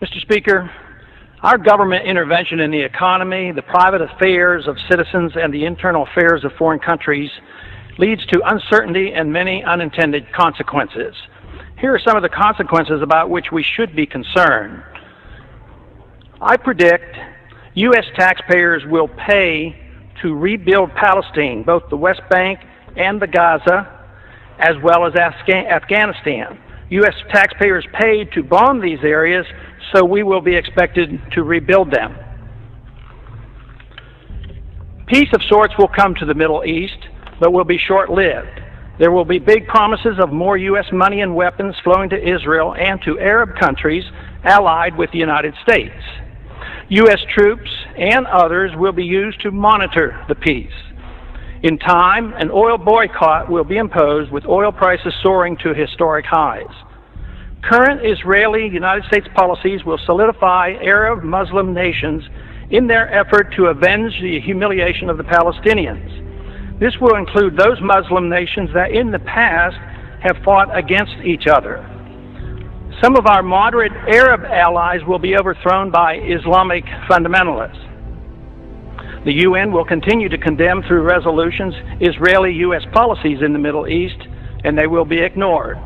Mr. Speaker, our government intervention in the economy, the private affairs of citizens, and the internal affairs of foreign countries leads to uncertainty and many unintended consequences. Here are some of the consequences about which we should be concerned. I predict U.S. taxpayers will pay to rebuild Palestine, both the West Bank and the Gaza, as well as Afghanistan. U.S. taxpayers paid to bomb these areas, so we will be expected to rebuild them. Peace of sorts will come to the Middle East, but will be short-lived. There will be big promises of more U.S. money and weapons flowing to Israel and to Arab countries allied with the United States. U.S. troops and others will be used to monitor the peace. In time, an oil boycott will be imposed, with oil prices soaring to historic highs. Current Israeli-United States policies will solidify Arab Muslim nations in their effort to avenge the humiliation of the Palestinians. This will include those Muslim nations that in the past have fought against each other. Some of our moderate Arab allies will be overthrown by Islamic fundamentalists. The UN will continue to condemn through resolutions Israeli-U.S. policies in the Middle East, and they will be ignored.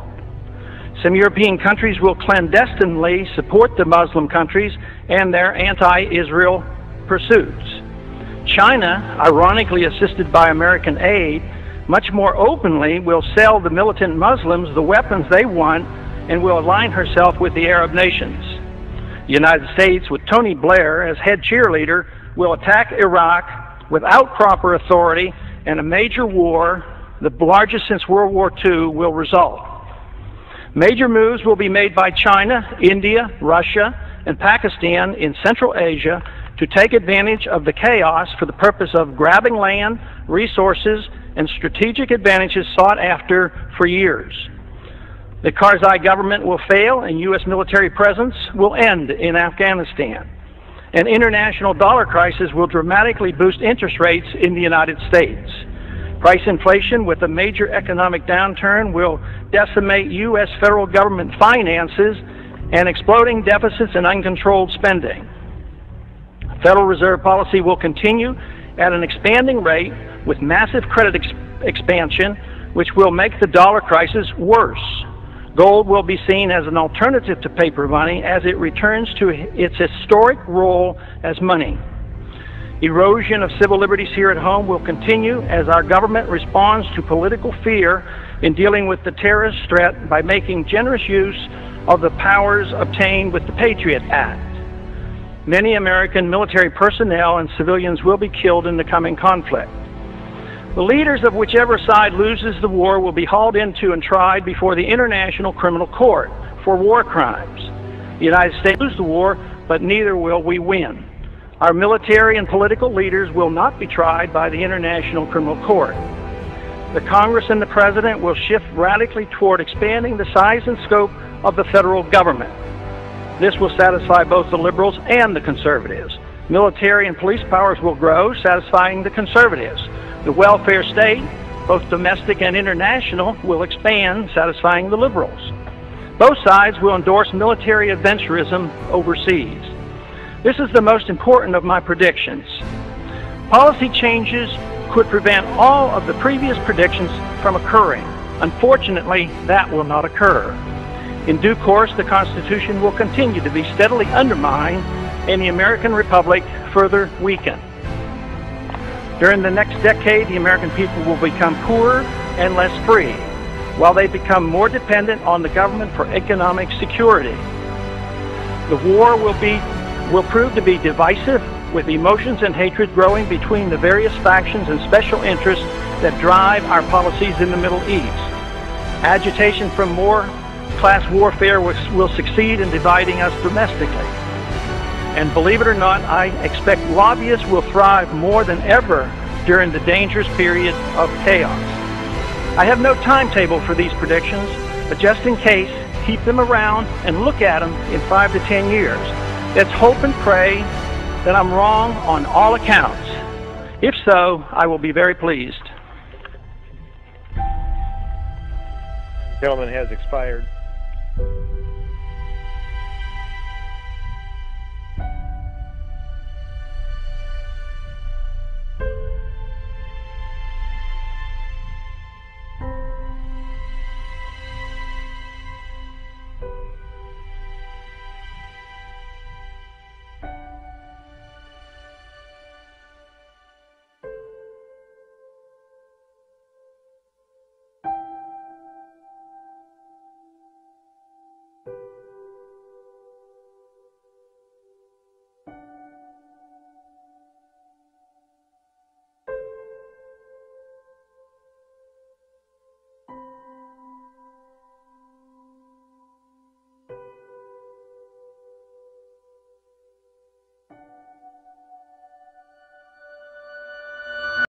Some European countries will clandestinely support the Muslim countries and their anti-Israel pursuits. China, ironically assisted by American aid, much more openly will sell the militant Muslims the weapons they want and will align herself with the Arab nations. The United States, with Tony Blair as head cheerleader, will attack Iraq without proper authority, and a major war, the largest since World War II, will result. Major moves will be made by China, India, Russia, and Pakistan in Central Asia to take advantage of the chaos for the purpose of grabbing land, resources, and strategic advantages sought after for years. The Karzai government will fail, and U.S. military presence will end in Afghanistan. An international dollar crisis will dramatically boost interest rates in the United States. Price inflation with a major economic downturn will decimate U.S. federal government finances and exploding deficits and uncontrolled spending. Federal Reserve policy will continue at an expanding rate with massive credit expansion, which will make the dollar crisis worse. Gold will be seen as an alternative to paper money as it returns to its historic role as money. Erosion of civil liberties here at home will continue as our government responds to political fear in dealing with the terrorist threat by making generous use of the powers obtained with the Patriot Act. Many American military personnel and civilians will be killed in the coming conflict. The leaders of whichever side loses the war will be hauled into and tried before the International Criminal Court for war crimes. The United States will lose the war, but neither will we win. Our military and political leaders will not be tried by the International Criminal Court. The Congress and the President will shift radically toward expanding the size and scope of the federal government. This will satisfy both the liberals and the conservatives. Military and police powers will grow, satisfying the conservatives. The welfare state, both domestic and international, will expand, satisfying the liberals. Both sides will endorse military adventurism overseas. This is the most important of my predictions. Policy changes could prevent all of the previous predictions from occurring. Unfortunately, that will not occur. In due course, the Constitution will continue to be steadily undermined and the American Republic further weakened. During the next decade, the American people will become poorer and less free, while they become more dependent on the government for economic security. The war will prove to be divisive, with emotions and hatred growing between the various factions and special interests that drive our policies in the Middle East. Agitation from more class warfare will succeed in dividing us domestically. And believe it or not, I expect lobbyists will thrive more than ever during the dangerous period of chaos. I have no timetable for these predictions, but just in case, keep them around and look at them in 5 to 10 years. Let's hope and pray that I'm wrong on all accounts. If so, I will be very pleased. The gentleman has expired.